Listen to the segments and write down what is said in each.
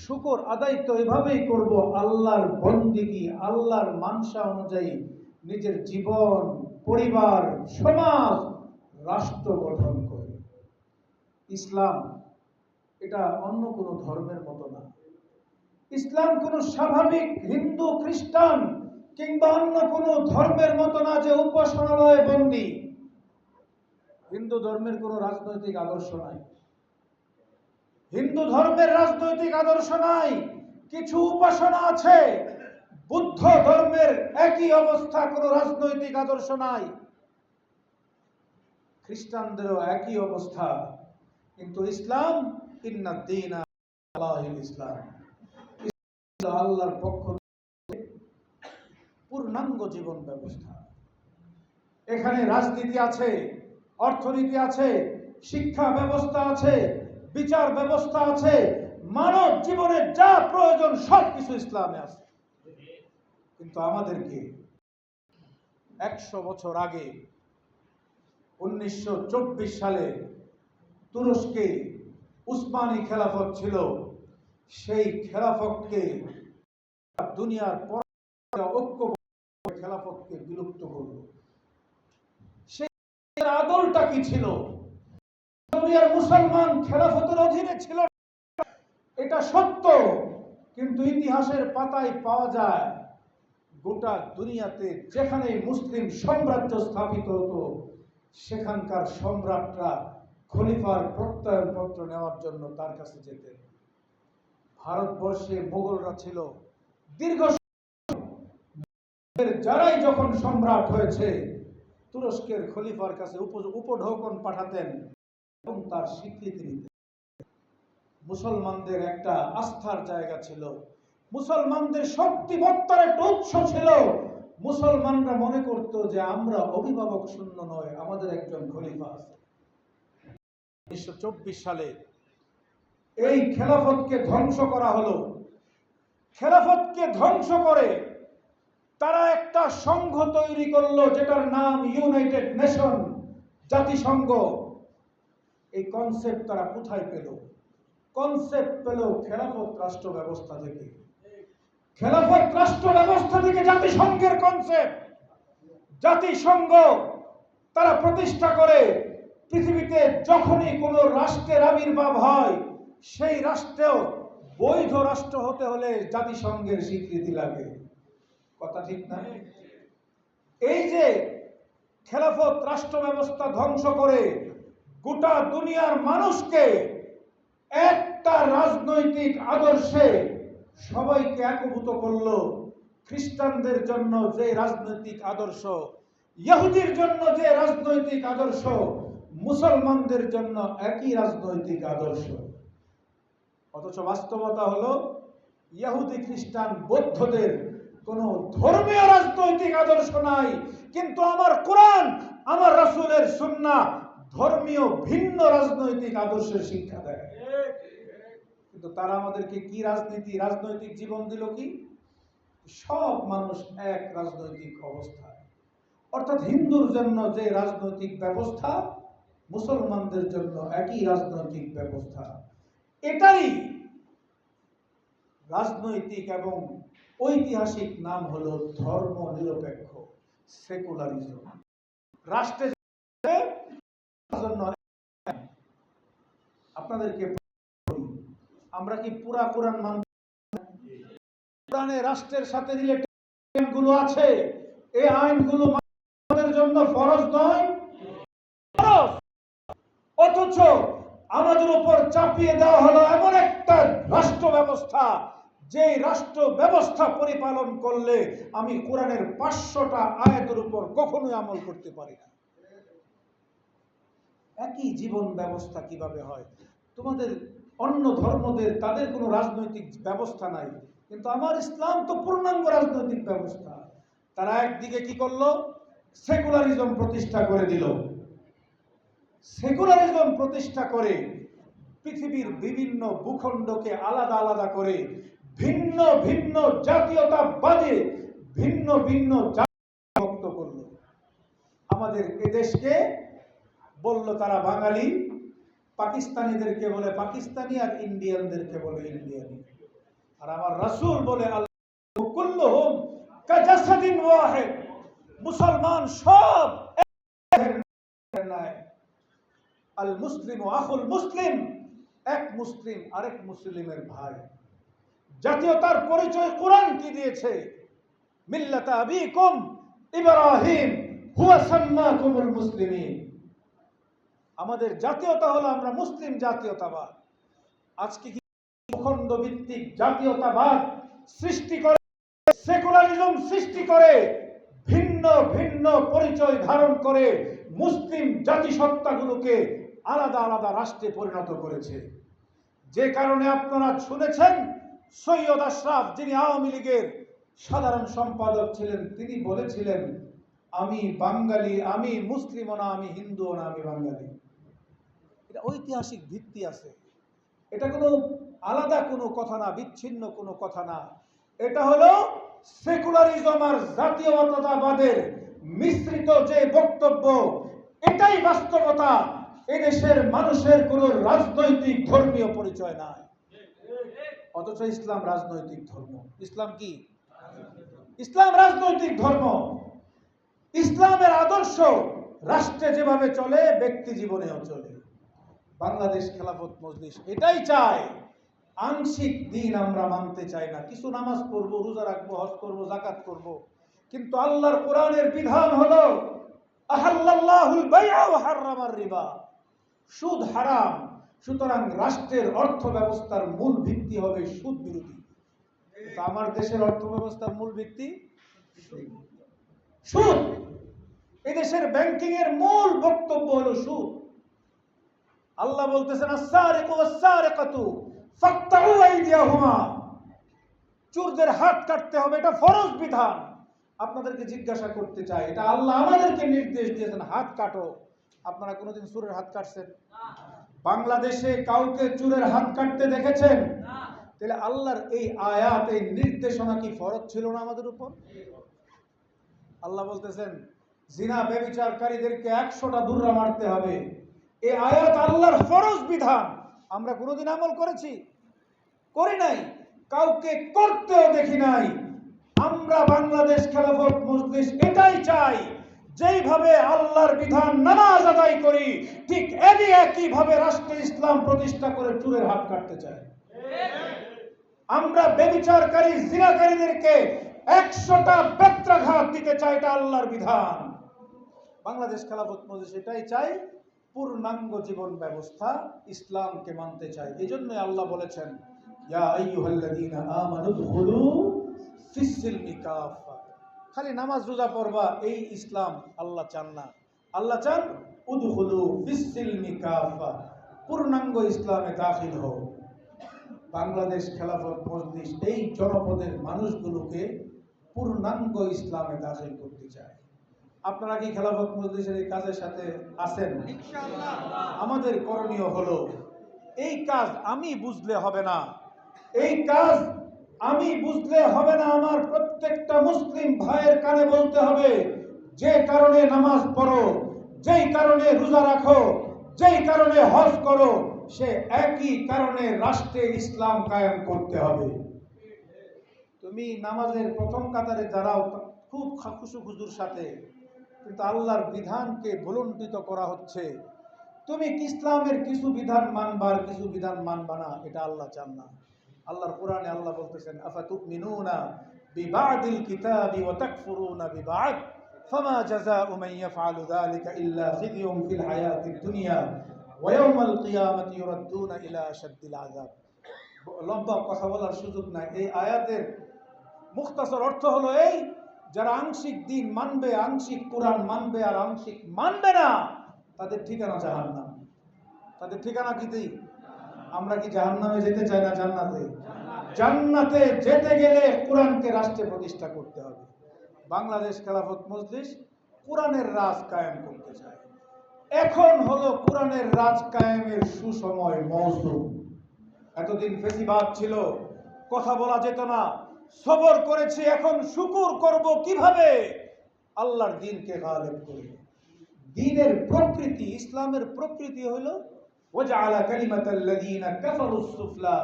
শুকর আদায় তো এভাবেই করব, আল্লাহর বন্দিগি, আল্লাহর মানসা অনুযায়ী নিজের জীবন, পরিবার, সমাজ, রাষ্ট্র গঠন করে। ইসলাম এটা অন্য কোনো ধর্মের মতো না। ইসলাম কোনো স্বাভাবিক হিন্দু, খ্রিস্টান কিংবা অন্য কোনো ধর্মের মতো না যে উপাসনালয়ে বন্দী। হিন্দু ধর্মের কোনো রাজনৈতিক আদর্শ নাই। হিন্দু ধর্মের রাজনৈতিক আদর্শ নাই। কিছু উপাসনা আছে। বুদ্ধ ধর্মের একই অবস্থা, কোনো রাজনৈতিক আদর্শ নাই। খ্রিস্টানদেরও একই অবস্থা। কিন্তু ইসলাম, ইন্না দীনা আল্লাহিল ইসলাম, আল্লাহর পক্ষ থেকে পূর্ণাঙ্গ জীবন ব্যবস্থা। এখানে রাজনীতি আছে, অর্থনীতি আছে, শিক্ষা ব্যবস্থা আছে, বিচার ব্যবস্থা আছে, মানব জীবনের যা প্রয়োজন সবকিছু ইসলামে আছে। কিন্তু আমাদেরকে 100 বছর আগে 1924 সালে তুরস্কে উসমানী খেলাফত ছিল। সেই খেলাফতকে দুনিয়ার পর ঐক্য খেলাফতকে বিলুপ্ত করল। সেই আদলটা কি ছিল? দুনিয়ার মুসলমান খেলাফতের অধীনে ছিল, এটা সত্য। কিন্তু ইতিহাসের পাতায় পাওয়া যায় গোটা দুনিয়াতে যেখানে মুসলিম সাম্রাজ্য স্থাপিত হতো সেখানকার সম্রাটরা খলিফার প্রত্যয়নপত্র নেওয়ার জন্য তার কাছে যেতেন। ভারতবর্ষে মোগলরা ছিল দীর্ঘ, যারাই যখন সম্রাট হয়েছে তুরস্কের খলিফার কাছে উপঢৌকন পাঠাতেন এবং তার স্বীকৃতি নিতেন। মুসলমানদের একটা আস্থার জায়গা ছিল, মুসলমানদের শক্তিমত্তার একটা উৎস ছিল। মুসলমানরা মনে করত যে আমরা অভিভাবক শূন্য নয়, আমাদের একজন খলিফা আছে। 1924 সালে এই খেলাফতকে ধ্বংস করা হলো। খেলাফতকে ধ্বংস করে তারা একটা সংঘ তৈরি করলো যেটার নাম ইউনাইটেড নেশন, জাতিসংঘ। এই কনসেপ্ট তারা কোথায় পেল? কনসেপ্ট পেল খেলাফত রাষ্ট্র ব্যবস্থা থেকে। খেলাফত রাষ্ট্র ব্যবস্থা থেকে জাতিসংঘের কনসেপ্ট। জাতিসংঘ তারা প্রতিষ্ঠা করে পৃথিবীতে যখনই কোন রাষ্ট্রের আবির্ভাব হয় সেই রাষ্ট্রেও বৈধ রাষ্ট্র হতে হলে জাতিসংঘের স্বীকৃতি লাগে। কথা ঠিক না? এই যে খেলাফত রাষ্ট্র ব্যবস্থা ধ্বংস করে গোটা দুনিয়ার মানুষকে একটা রাজনৈতিক আদর্শে সবাইকে একীভূত করলো। খ্রিস্টানদের জন্য যে রাজনৈতিক আদর্শ, ইহুদির জন্য যে রাজনৈতিক আদর্শ, মুসলমানদের জন্য একই রাজনৈতিক আদর্শ। অথচ বাস্তবতা হলো ইহুদি, খ্রিস্টান, বৌদ্ধদের কোনো ধর্মীয় রাজনৈতিক আদর্শ নাই। কিন্তু আমার কোরআন, আমার রাসূলের সুন্নাহ ধর্মীয় ভিন্ন রাজনৈতিক আদর্শের শিক্ষা দেয়। কিন্তু তারা আমাদেরকে কি রাজনৈতিক জীবন দিল? কি সব মানুষ এক রাজনৈতিক অবস্থায়, অর্থাৎ হিন্দুর জন্য যে রাজনৈতিক ব্যবস্থা, মুসলমানদের জন্য একই রাজনৈতিক ব্যবস্থা। এটাই রাজনৈতিক এবং ঐতিহাসিক নাম হলো ধর্ম নিরপেক্ষ, সেকুলারিজম। রাষ্ট্রের জন্য আপনাদেরকে আমরা কি পুরা কোরআন মানব? কোরআনে রাষ্ট্রের সাথে রিলেটেড গুলো আছে, এই আইনগুলো আমাদের জন্য ফরজ নয়, ফরজ। অথচ আমাদের উপর চাপিয়ে দেওয়া হলো এমন একটা রাষ্ট্র ব্যবস্থা, যে রাষ্ট্র ব্যবস্থা পরিপালন করলে আমি কোরআনের 500টা আয়াতের উপর কখনোই আমল করতে পারি না। একই জীবন ব্যবস্থা কিভাবে হয়? তোমাদের অন্য ধর্মদের তাদের কোনো রাজনৈতিক ব্যবস্থা নাই, কিন্তু আমার ইসলাম তো পূর্ণাঙ্গ রাজনৈতিক ব্যবস্থা। তারা একদিকে কি করলো? সেকুলারিজম প্রতিষ্ঠা করে দিল। সেকুলারিজম প্রতিষ্ঠা করে পৃথিবীর বিভিন্ন ভূখণ্ডকে আলাদা আলাদা করে ভিন্ন ভিন্ন জাতীয়তাবাদে ভিন্ন ভিন্ন বিভক্ত করলো। আমাদের এদেশকে বলল তারা বাঙালি, পাকিস্তানিদেরকে বলে পাকিস্তানি, আর ইন্ডিয়ানদেরকে বলে ইন্ডিয়ানি। আর আমার রাসূল বলে আল্লাহ কুল্লুহুম কাজাসাদিন ওয়াহিদ, মুসলমান সব এক নাই। আল মুসলিমু আখুল মুসলিম, এক মুসলিম আরেক মুসলিমের ভাই। জাতীয়তার পরিচয় কোরআন কি দিয়েছে? মিল্লাতা আবিকুম ইব্রাহিম হুয়া সাম্মাকুমুল মুসলিমিন। আমাদের জাতীয়তা হলো আমরা মুসলিম জাতীয়তাবাদ। আজকে কি ভূখণ্ড ভিত্তিক জাতীয়তাবাদ সৃষ্টি করে, সেকুলারিজম সৃষ্টি করে, ভিন্ন ভিন্ন পরিচয় ধারণ করে মুসলিম জাতিসত্তাগুলোকে আলাদা আলাদা রাষ্ট্রে পরিণত করেছে। যে কারণে আপনারা শুনেছেন সৈয়দ আশরাফ, যিনি আওয়ামী লীগের সাধারণ সম্পাদক ছিলেন, তিনি বলেছিলেন আমি বাঙালি, আমি মুসলিমও না, আমি হিন্দুও না, আমি বাঙালি। এটা ঐতিহাসিক ভিত্তি আছে। এটা কোনো আলাদা কোনো কথা না, বিচ্ছিন্ন কোনো কথা না। এটা হলো সেকুলারিজম আর জাতীয়তাবাদের মিশ্রিত যে বক্তব্য, এটাই বাস্তবতা। এদেশের মানুষের কোনো রাজনৈতিক ধর্মীয় পরিচয় নাই, অথচ ইসলাম রাজনৈতিক ধর্ম। ইসলাম কি? ইসলাম রাজনৈতিক ধর্ম। ইসলামের আদর্শ রাষ্ট্রে যেভাবে চলে, ব্যক্তি জীবনেও চলে। বাংলাদেশ খেলাফত মজলিস এটাই চায়। আংশিক দিন আমরা মানতে চাই না। কিছু নামাজ পড়বো, রোজা রাখবো, হজ করবো, যাকাত করবো, কিন্তু আল্লাহর কোরআনের বিধান হলো আহাল্লাল্লাহুল বাইআ ওয়া হাররামার রিবা, সুদ হারাম। সুতরাং রাষ্ট্রের অর্থ ব্যবস্থার মূল ভিত্তি হবে সুদ বিরোধী। আমার দেশের অর্থ ব্যবস্থার মূল ভিত্তি সুদ। এদেশের ব্যাংকিং এর মূল বক্তব্য হলো সুদ। আল্লাহ বলতেছেন আস-সারিকু ওয়াস-সারিকাতু ফাকতাউ আইদিয়াহুমা, চোরদের হাত কাটতে হবে, এটা ফরজ বিধান। আপনাদেরকে জিজ্ঞাসা করতে চাই, এটা আল্লাহ আমাদেরকে নির্দেশ দিয়েছেন, হাত কাটো। আপনারা কোনোদিন চোরের হাত কাটছেন? বাংলাদেশে কাউকে চোরের হাত কাটতে দেখেছেন? তাহলে আল্লাহর এই আয়াত, এই নির্দেশনা কি ফরজ ছিল না আমাদের উপর? আল্লাহ বলতেছেন জিনা ব্যভিচারকারীদেরকে 100টা দুররা মারতে হবে। এই আয়াত আল্লাহর ফরজ বিধান। আমরা কোনোদিন আমল করেছি? করি নাই। কাউকে করতেও দেখি নাই। আমরা বাংলাদেশ খেলাফত মজলিস এটাই চাই, যেইভাবে আল্লাহর বিধান নামাজ আদায় করি, ঠিক একইভাবে রাষ্ট্রে ইসলাম প্রতিষ্ঠা করে চোরের হাত কাটতে চাই। আমরা ব্যভিচারকারী জিনাকারীদেরকে 100টা বেত্রাঘাত দিতে চাই, এটা আল্লাহর বিধান। বাংলাদেশ খেলাফত মজলিস এটাই চাই, পূর্ণাঙ্গ জীবন ব্যবস্থা ইসলামকে মানতে চাই। এজন্যই আল্লাহ বলেছেন ইয়া আইয়ুহাল্লাযীনা আমানু দুখুলু ফিস-সিলমি কাফা। খালি নামাজ রোজা পড়বা এই ইসলাম আল্লাহ চান না। আল্লাহ চান উদখুলু ফিস-সিলমি কাফা, পূর্ণাঙ্গ ইসলামে দাখিল হও। বাংলাদেশ খেলাফত মজলিস এই জনপদের মানুষগুলোকে পূর্ণাঙ্গ ইসলামে দাখিল করতে চায়। আপনারা কি খেলাফত মজলিসের এই কাজের সাথে আছেন? ইনশাআল্লাহ। আমাদের করণীয় হলো, এই কাজ আমি বুঝলে হবে না, এই কাজ আমি বুঝলে হবে না। আমার প্রত্যেকটা মুসলিম ভাইয়ের কানে বলতে হবে, যে কারণে নামাজ পড়ো, যেই কারণে রোজা রাখো, যেই কারণে হজ করো, সে একই কারণে রাষ্ট্রে ইসলাম কায়েম করতে হবে। তুমি নামাজের প্রথম কাতারে দাঁড়াও খুব খুশু খুজুর সাথে, কিন্তু আল্লাহর বিধানকে ভুলুণ্ঠিত করা হচ্ছে। তুমি ইসলামের কিছু বিধান মানবার, কিছু বিধান মানবা না, এটা আল্লাহ চান না। আল্লাহর কোরআনে আল্লাহ বলতেছেন আফাতুমিনুনা বিবাদিল কিতাবি ওয়া তাকফুরুনা বিবাদ ফামা জাযাউ মান ইয়াফআলু যালিকা ইল্লা খিযুন ফিল হায়াতিদ দুনিয়া ওয়া ইয়াউমাল কিয়ামাতি ইউরাদ্দুনা ইলা আশাদ্দিল আযাব। লম্বা কথা বলার সুযোগ নাই। এই আয়াতের মুখতাসর অর্থ হলো এই, যারা আংশিক দিন মানবে, আংশিক কোরআন মানবে আর আংশিক মানবে না, তাদের ঠিকানা জাহান্নাম। তাদের ঠিকানা কি? আমরা কি জাহান্নামে যেতে চাই না জান্নাতে? জান্নাতে যেতে গেলে কোরআনকে রাষ্ট্রে প্রতিষ্ঠা করতে হবে। বাংলাদেশ খেলাফত মজলিস কোরআনের রাজ কায়েম করতে চায়। এখন হলো কোরআনের রাজ কায়েমের সুসময় মৌসুম। এতদিন ফেসিবাদ ছিল, কথা বলা যেত না, সবর করেছি, এখন শুকর করব কিভাবে? আল্লাহর দ্বীনকে গালেব করে। দ্বীনের প্রকৃতি, ইসলামের প্রকৃতি হলো ওয়াজআলা কালিমাতাল্লাযীনা কাফারুস সুফলা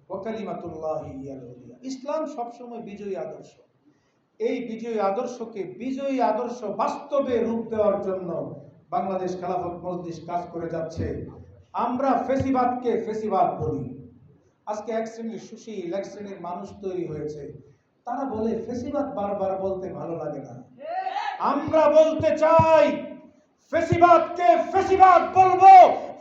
ওয়া কালিমাতুল্লাহি হিয়াল উলিয়া। ইসলাম সবসময় বিজয়ী আদর্শ। এই বিজয়ী আদর্শকে বিজয়ী আদর্শ বাস্তবে রূপ দেওয়ার জন্য বাংলাদেশ খেলাফত মজলিস কাজ করে যাচ্ছে। আমরা ফেসিবাদকে ফেসিবাদ বলি। আজকে এক শ্রেণীর সুশীল, এক শ্রেণীর মানুষ তৈরি হয়েছে, তারা বলে ফেসিবাদ বারবার বলতে ভালো লাগে না। আমরা বলতে চাই ফেসিবাদকে ফেসিবাদ বলবো,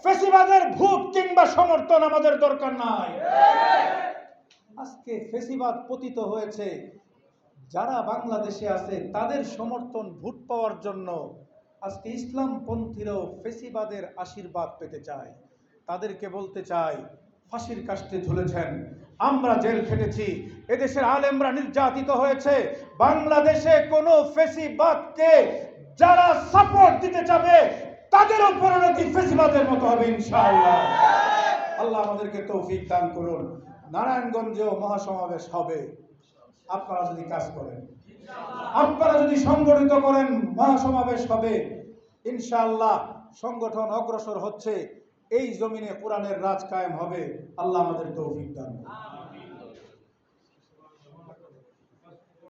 ফেসিবাদের ভোট কিংবা সমর্থন আমাদের দরকার নাই। আজকে ফেসিবাদ পতিত হয়েছে, যারা বাংলাদেশে আছে তাদের সমর্থন ভোট পাওয়ার জন্য আজকে ইসলামপন্থীরাও ফেসিবাদের আশীর্বাদ পেতে চায়। তাদেরকে বলতে চাই, ফাঁসির কাস্টে ঝুলেছেন, আমরা জেল খেটেছি, এদেশের আলেমরা নির্যাতিত হয়েছে। বাংলাদেশে কোনো ফেসিবাদকে যারা সাপোর্ট দিতে যাবে তাদেরও পরিণতি ফেসিবাদের মতো হবে ইনশাআল্লাহ। আল্লাহ আমাদেরকে তৌফিক দান করুন। নারায়ণগঞ্জেও মহাসমাবেশ হবে, আপনারা যদি কাজ করেন, আপনারা যদি সংগঠিত করেন, মহাসমাবেশ হবে ইনশাআল্লাহ। সংগঠন অগ্রসর হচ্ছে, এই জমিনে কোরআনের রাজ কায়েম হবে। আল্লাহ আমাদের তৌফিক দান করুন।